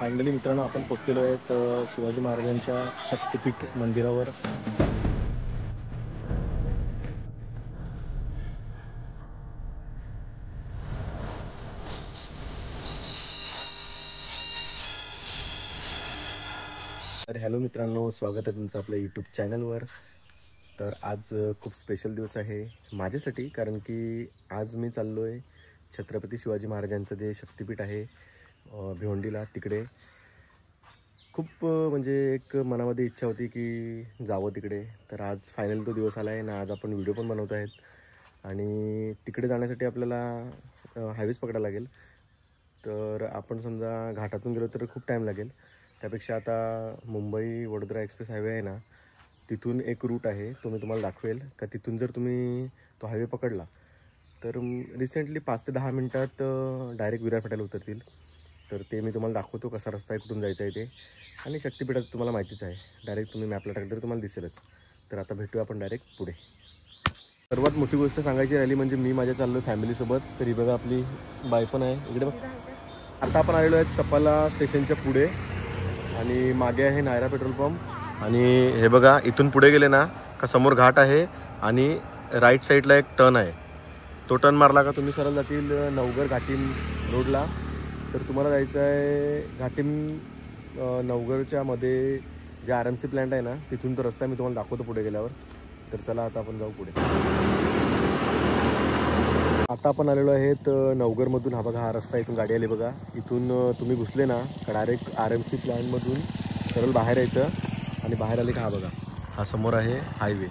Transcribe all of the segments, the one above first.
Finally मित्रांनो आपण पोहोचलेलो आहेत शिवाजी महाराजांच्या शक्तिपीठ मंदिरावर. तर हॅलो मित्रांनो, स्वागत आहे तुमचं आपल्या यूट्यूब चॅनलवर. तर आज खूप स्पेशल दिवस आहे माझ्यासाठी, कारण की आज मी चाललो आहे छत्रपती शिवाजी महाराजांचं जे शक्तिपीठ आहे भिवंडीला, तिकडे. खूप म्हणजे एक मनामध्ये इच्छा होती की जावं तिकडे. तर आज फायनल तो दिवस आला आहे ना. आज आपण व्हिडिओ पण बनवत आहेत आणि तिकडे जाण्यासाठी आपल्याला हायवेज पकडायला लागेल. तर आपण समजा घाटातून गेलो तर खूप टाईम लागेल. त्यापेक्षा आता मुंबई वडोदरा एक्सप्रेस हायवे आहे ना, तिथून एक रूट आहे, तो मी तुम्हाला दाखवेल. का तिथून जर तुम्ही तो हायवे पकडला तर रिसेंटली 5 ते 10 मिनटात डायरेक्ट विरार फाट्याला उतरतील. तर ते मी तुम्हाला दाखवतो कसा रस्ता आहे, कुठून जायचं आहे ते. आणि शक्तिपीठात तुम्हाला माहितीच आहे, डायरेक्ट तुम्ही मॅपला टाकलं तर तुम्हाला दिसेलच. तर आता भेटूया आपण डायरेक्ट पुढे. सर्वात मोठी गोष्ट सांगायची राहिली म्हणजे मी माझ्या चाललो फॅमिलीसोबत. तरी बघा आपली बाय पण आहे इकडे बघ. आता आपण आलेलो आहेत सपाला स्टेशनच्या पुढे आणि मागे आहे नायरा पेट्रोल पंप. आणि हे बघा, इथून पुढे गेले ना का समोर घाट आहे आणि राईट साईडला एक टर्न आहे. तो टर्न मारला का तुम्ही सरळ जातील नवघर घाटीम रोडला. तर तुम्हाला जायचं आहे घाटीम नवघरच्या मध्ये जे RMC प्लॅन्ट आहे ना, तिथून तो रस्ता मी तुम्हाला दाखवतो पुढे गेल्यावर. तर चला आता आपण जाऊ पुढे. आता आपण आलेलो आहेत नवघरमधून. हा बघा, हा रस्ता, इथून गाडी आली बघा. इथून तुम्ही घुसले ना का डायरेक्ट RMC प्लॅनमधून सरळ बाहेर यायचं आणि बाहेर आले का हा बघा, हा समोर आहे हायवे,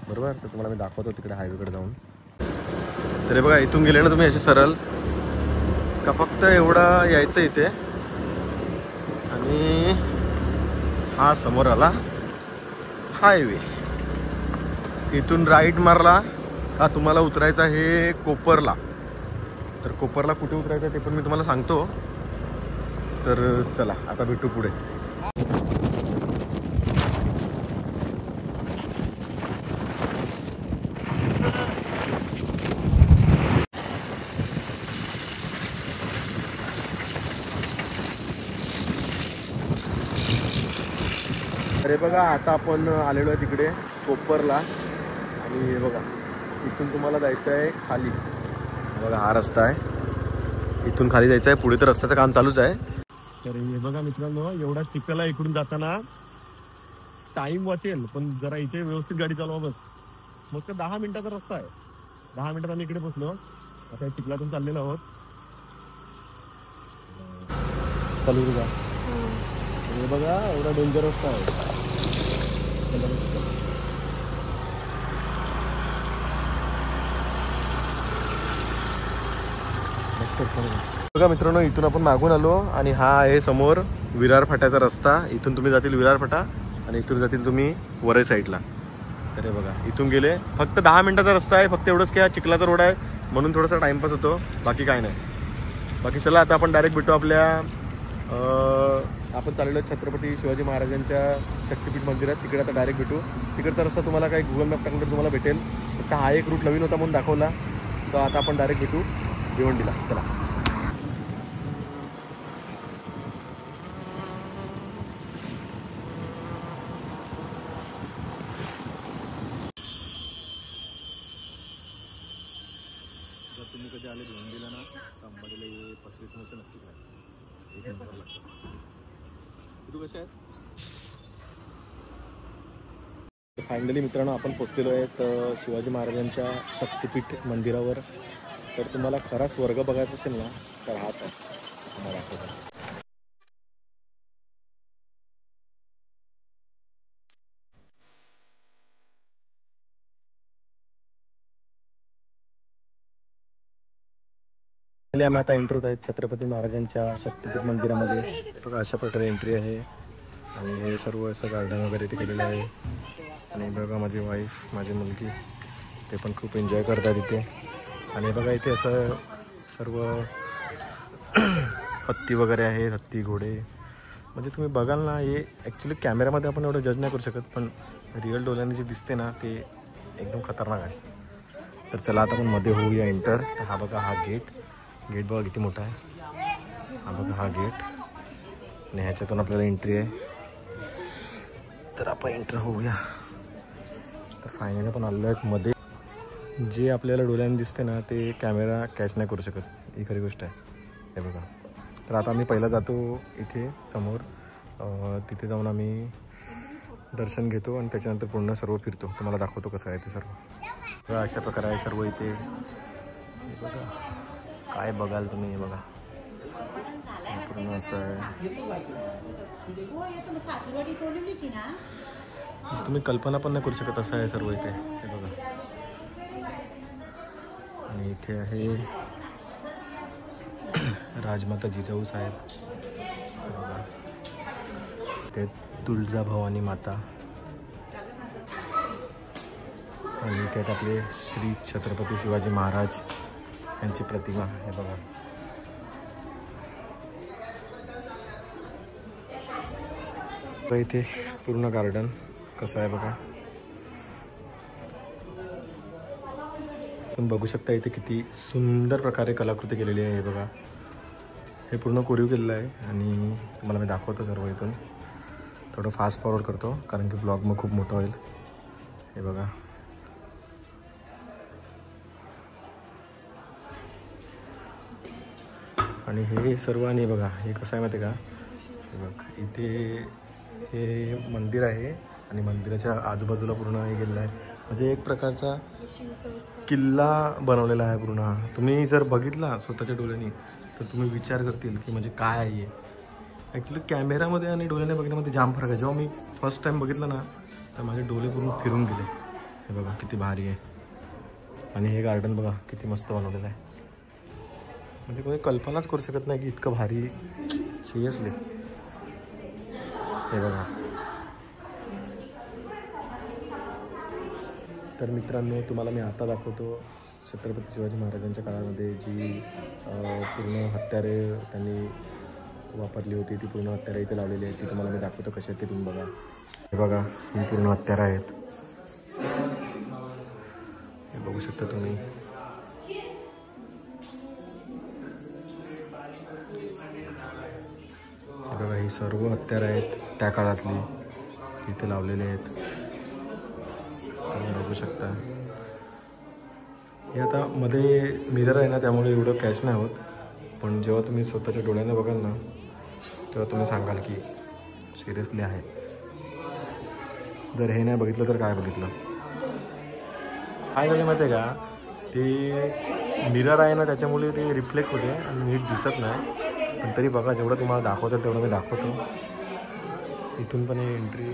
बरोबर. तर तुम्हाला मी दाखवतो तिकडे हायवेकडे जाऊन. तर बघा, इथून गेले ना तुम्ही असे सरळ का फक्त एवढं यायचं इथे आणि हा समोर आला हायवे. इथून राईट मारला का तुम्हाला उतरायचं आहे कोपरला. तर कोपरला कुठे उतरायचं ते पण मी तुम्हाला सांगतो. तर चला आता भेटू पुढे. अरे बघा, आता आपण आलेलो आहे तिकडे कोपरला. आणि हे बघा, इथून तुम्हाला जायचं आहे खाली. बघा हा रस्ता आहे, इथून खाली जायचं आहे. पुढे तर रस्त्याचं काम चालूच आहे. तर हे बघा मित्रांनो, एवढा चिखला इकडून जाताना टाइम वाचेल, पण जरा इथे व्यवस्थित गाडी चालवा बस. मग तर 10 मिनिटाचा रस्ता आहे. 10 मिनिटात आम्ही इकडे पोहोचलो. आता चिखलातून चाललेलो आहोत. चालू बघा, हे बघा एवढा डेंजर रस्ता आहे. बघा मित्रांनो, इथून आपण मागून आलो आणि हा आहे समोर विरार फाट्याचा रस्ता. इथून तुम्ही जातील विरार फाटा आणि इथून जातील तुम्ही वरई साईडला. तर हे बघा, इथून गेले फक्त 10 मिनिटाचा रस्ता आहे. फक्त एवढंच की हा चिखलाचा रोड आहे म्हणून थोडासा टाइमपास होतो, बाकी काय नाही. बाकी चला आता आपण डायरेक्ट भेटू आपल्या आपण चाललेलो छत्रपती शिवाजी महाराजांच्या शक्तिपीठ मंदिरात. तिकडे आता डायरेक्ट भेटू. तिकडचा रस्ता तुम्हाला काही गुगल मॅप टाकल्यावर तुम्हाला भेटेल. फक्त हा एक रूट नवीन होता म्हणून दाखवला. सो आता आपण डायरेक्ट भेटू भिवंडीला. चला. जर तुम्ही कधी आले भिवंडीला ना, तर अंबाडीला ये, पत्रीस मोठं नक्की काय एक नंबर लागतं. तू कसे आहेत? फायनली मित्रांनो, आपण पोहोचलेलो आहेत शिवाजी महाराजांच्या शक्तिपीठ मंदिरावर. तर तुम्हाला खरा स्वर्ग बघायचा असेल ना, तर हाच आहे तुम्हाला दाखवतो. आम्ही आता एंटर होत आहेत छत्रपती महाराजांच्या शक्तिपीठ मंदिरामध्ये. बघा अशा प्रकारे एंट्री आहे आणि हे सर्व असं गार्डन वगैरे ते केलेलं आहे. आणि बघा माझी वाईफ, माझी मुलगी, ते पण खूप एन्जॉय करतात इथे. आणि बघा इथे असं सर्व हत्ती वगैरे आहेत, हत्ती घोडे. म्हणजे तुम्ही बघाल ना, हे ॲक्च्युली कॅमेऱ्यामध्ये आपण एवढं जज नाही करू शकत, पण रिअल डोळ्याने जे दिसते ना ते एकदम खतरनाक आहे. तर चला आता आपण मध्ये होऊया एंटर. तर हा बघा, हा गेट बघा किती मोठा आहे. हा बघा हा गेट. आणि ह्याच्यातून आपल्याला एंट्री आहे. तर आपण एंटर होऊया. तर फायनली पण आलेलो आहेत मध्ये. जे आपल्याला डोळ्याने दिसते ना ते कॅमेरा कॅच नाही करू शकत, ही खरी गोष्ट आहे. हे बघा. तर आता आम्ही पहिला जातो इथे समोर, तिथे जाऊन आम्ही दर्शन घेतो आणि त्याच्यानंतर पूर्ण सर्व फिरतो. तुम्हाला दाखवतो कसं आहे ते सर्व. तर अशा प्रकारे आहे सर्व इथे. बघा काय बघाल तुम्ही, हे बघा पूर्ण असं आहे. तुम्ही कल्पना पण नाही करू शकत असं आहे सर्व इथे. हे बघा. आणि इथे आहे राजमाता जिजाऊ साहेब, ते तुळजाभवानी माता, आणि इथे आहेत आपले श्री छत्रपती शिवाजी महाराज यांची प्रतिमा. हे बघा. इथे पूर्ण गार्डन कसं आहे बघा. तुम्ही बघू शकता इथे किती सुंदर प्रकारे कलाकृती केलेली आहे. हे बघा. हे पूर्ण कोरीव केलेलं आहे आणि तुम्हाला मी दाखवतो सर्व इथून. थोडं फास्ट फॉरवर्ड करतो कारण की ब्लॉग मग खूप मोठा होईल. हे बघा. आणि हे सर्व, आणि बघा हे कसं आहे माहिती आहे का, हे बघ इथे हे मंदिर आहे आणि मंदिराच्या आजूबाजूला पूर्ण हे गेलेलं आहे. म्हणजे एक प्रकारचा किल्ला बनवलेला आहे पूर्ण. तुम्ही जर बघितला स्वतःच्या डोळ्यांनी तर तुम्ही विचार करतील की म्हणजे काय आहे. ॲक्च्युली कॅमेरामध्ये आणि डोळ्याने बघण्यामध्ये जाम फरक आहे. जेव्हा मी फर्स्ट टाईम बघितलं ना तर माझे डोळे पूर्ण फिरून गेले. हे बघा किती भारी आहे. आणि हे गार्डन बघा किती मस्त बनवलेलं आहे. म्हणजे कोणी कल्पनाच करू शकत नाही की इतकं भारी. सिरियसली. हे बघा. तर मित्रांनो तुम्हाला मी आता दाखवतो छत्रपती शिवाजी महाराजांच्या काळामध्ये जी पूर्ण हत्यारे त्यांनी वापरली होती, ती पूर्ण हत्यारे इथे लावलेली आहेत. ती तुम्हाला मी दाखवतो कशी आहेत ते तुम्ही बघा. हे बघा ही पूर्ण हत्यारं आहेत. हे बघू शकता तुम्ही. हे बघा ही सर्व हत्यारं आहेत त्या काळातली, इथे लावलेले आहेत. तुम्ही बघू शकता. हे आता मध्ये मिरर आहे ना त्यामुळे एवढं कॅच नाही होत, पण जेव्हा तुम्ही स्वतःच्या डोळ्याने बघाल ना तेव्हा तुम्ही सांगाल की सिरियसली आहे. जर हे नाही बघितलं तर काय बघितलं. काय झालं माहिती आहे का, ते मिरर आहे ना त्याच्यामुळे ते रिफ्लेक्ट होते आणि नीट दिसत नाही. पण तरी बघा जेवढं तुम्हाला दाखवतं तेवढं मी दाखवतो. इथून पण एंट्री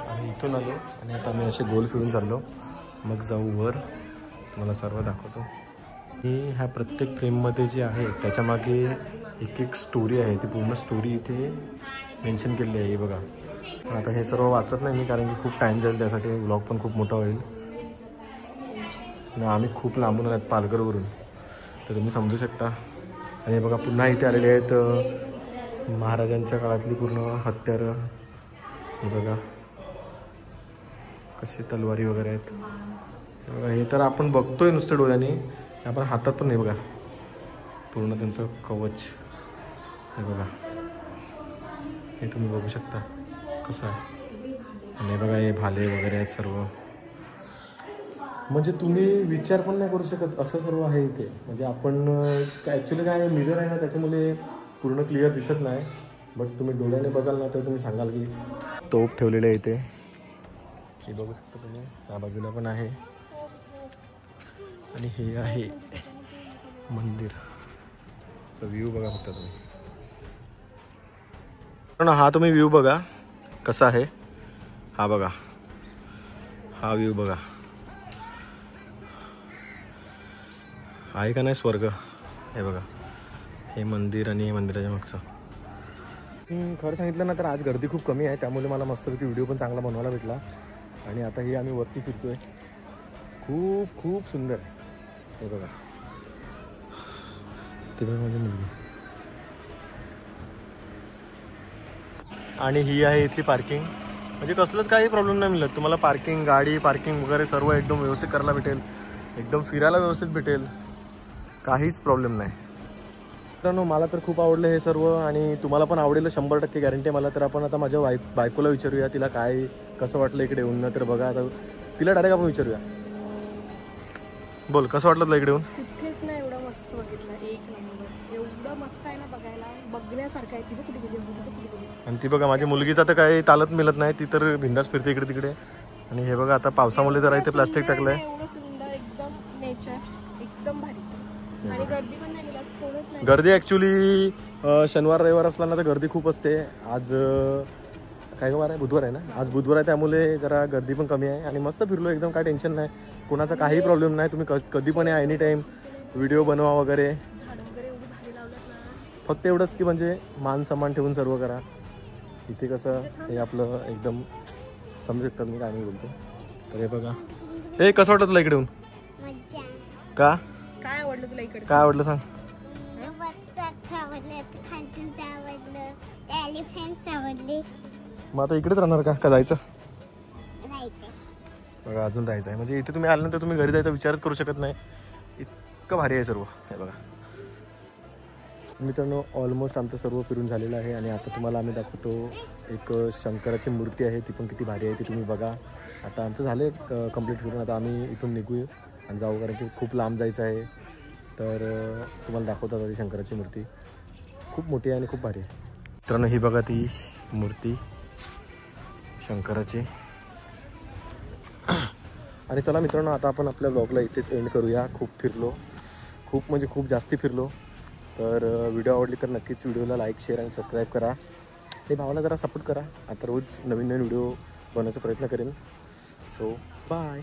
आणि इथून आलो आणि आता मी असे गोल फिरून चाललो. मग जाऊ वर, तुम्हाला सर्व दाखवतो. ही ह्या प्रत्येक फ्रेममध्ये जी आहे त्याच्यामागे एक एक स्टोरी आहे. ती पूर्ण स्टोरी इथे मेन्शन केलेली आहे. बघा. आता हे सर्व वाचत नाही मी कारण की खूप टाईम जाईल, त्यासाठी व्लॉग पण खूप मोठा होईल. आणि आम्ही खूप लांबून आलो पालघरवरून, तर तुम्ही समजू शकता. आणि बघा पुन्हा इथे आलेले आहेत महाराजांच्या काळातली पूर्ण हत्यारं. हे बघा कशी तलवारी वगैरे आहेत. बघा हे तर आपण बघतोय नुसतं डोळ्याने, आपण हातात पण नाही. बघा पूर्ण त्यांचं कवच. हे बघा हे तुम्ही बघू शकता कसं आहे. आणि बघा हे भाले वगैरे आहेत सर्व. म्हणजे तुम्ही विचार पण नाही करू शकत असं सर्व आहे इथे. म्हणजे आपण ॲक्च्युली काय मिरर आहे ना त्याच्यामुळे पूर्ण क्लिअर दिसत नाही, बट तुम्ही डोळ्याने बघाल ना तर तुम्ही सांगाल की तोफ ठेवलेले आहे इथे. हे बघू शकता तुम्ही. त्या बाजूला पण आहे. आणि हे आहे मंदिरचा व्ह्यू बघा फक्त तुम्ही. पण हा तुम्ही व्ह्यू बघा कसा आहे. हा बघा हा व्ह्यू बघा. आहे का नाही स्वर्ग. हे बघा हे मंदिर आणि मंदिराच्या मागचं. खरं सांगितलं ना तर आज गर्दी खूप कमी आहे, त्यामुळे मला मस्तपैकी व्हिडिओ पण चांगला बनवायला भेटला. आणि आता ही आम्ही वरती फिरतोय. खूप खूप सुंदर. हे बघा तिकडे माझी मुलगी. आणि ही आहे इथली पार्किंग. म्हणजे कसलंच काही प्रॉब्लेम नाही मिळत तुम्हाला. पार्किंग, गाडी पार्किंग वगैरे सर्व एकदम व्यवस्थित करायला भेटेल. एकदम फिरायला व्यवस्थित भेटेल. काहीच प्रॉब्लेम नाही. मित्रांनो मला तर खूप आवडलं हे सर्व आणि तुम्हाला पण आवडेल 100% गॅरंटी मला. तर आपण आता माझ्या बायकोला विचारूया तिला काय कसं वाटलं इकडे येऊन. तर बघा आता तिला डायरेक्ट आपण विचारूया. बोल कसं वाटलं तुला इकडे येऊन? कुठेच नाही एवढं मस्त बघितलं, एक नंबर. एवढं मस्त आहे ना बघायला, बघण्यासारखं आहे. तिथे कुठे गेली आणि ती बघा माझी मुलगीचं तर काही तालत मिळत नाही, ती तर बिंदास फिरते इकडे तिकडे. आणि हे बघा आता पावसामुळे जरा इथे प्लास्टिक टाकलंय. एवढं सुंदर एकदम नेचर, एकदम भारी. आणि गर्दी पण नाही मिळत, कोणच नाही. गर्दी ॲक्च्युली शनिवार रविवार असला ना तर गर्दी खूप असते. आज काय वार आहे? बुधवार आहे ना. आज बुधवार आहे त्यामुळे जरा गर्दी पण कमी आहे. आणि मस्त फिरलो एकदम, काय टेन्शन नाही, कोणाचा काही प्रॉब्लेम नाही. तुम्ही कधी पण या, एनी टाईम व्हिडिओ बनवा वगैरे. फक्त एवढंच की म्हणजे मान सन्मान ठेवून सर्व करा. इथे कसं हे आपलं एकदम समजू शकता तुम्ही काय मी बोलतो. तर हे बघा. हे कसं वाटलं तुला इकडे येऊन? का काय आवडलं तुला इकडे? काय आवडलं सांग. मग आता इकडेच राहणार का जायचं? बघा अजून राहायचं आहे. म्हणजे इथे तुम्ही आल्यानंतर तुम्ही घरी जायचा विचारच करू शकत नाही, इतकं भारी आहे सर्व. हे बघा मित्रांनो ऑलमोस्ट आमचं सर्व फिरून झालेलं आहे. आणि आता तुम्हाला आम्ही दाखवतो एक शंकराची मूर्ती आहे, ती पण किती भारी आहे ती तुम्ही बघा. आता आमचं झालं आहे कंप्लीट फिरून. आता आम्ही इथून निघू आणि जाऊ, कारण की खूप लांब जायचं आहे. तर तुम्हाला दाखवतात आता ती शंकराची मूर्ती खूप मोठी आहे आणि खूप भारी आहे. मित्रांनो ही बघा ती मूर्ती शंकराची. आणि चला मित्रांनो आता आपण आपल्या ब्लॉगला इथेच एंड करूया. खूप फिरलो, खूप म्हणजे खूप जास्ती फिरलो. तर व्हिडिओ आवडली तर नक्कीच व्हिडिओला लाईक शेअर आणि सबस्क्राईब करा. ते भावाला जरा सपोर्ट करा. आता रोज नवीन नवीन व्हिडिओ बनवायचा प्रयत्न करेन. So bye.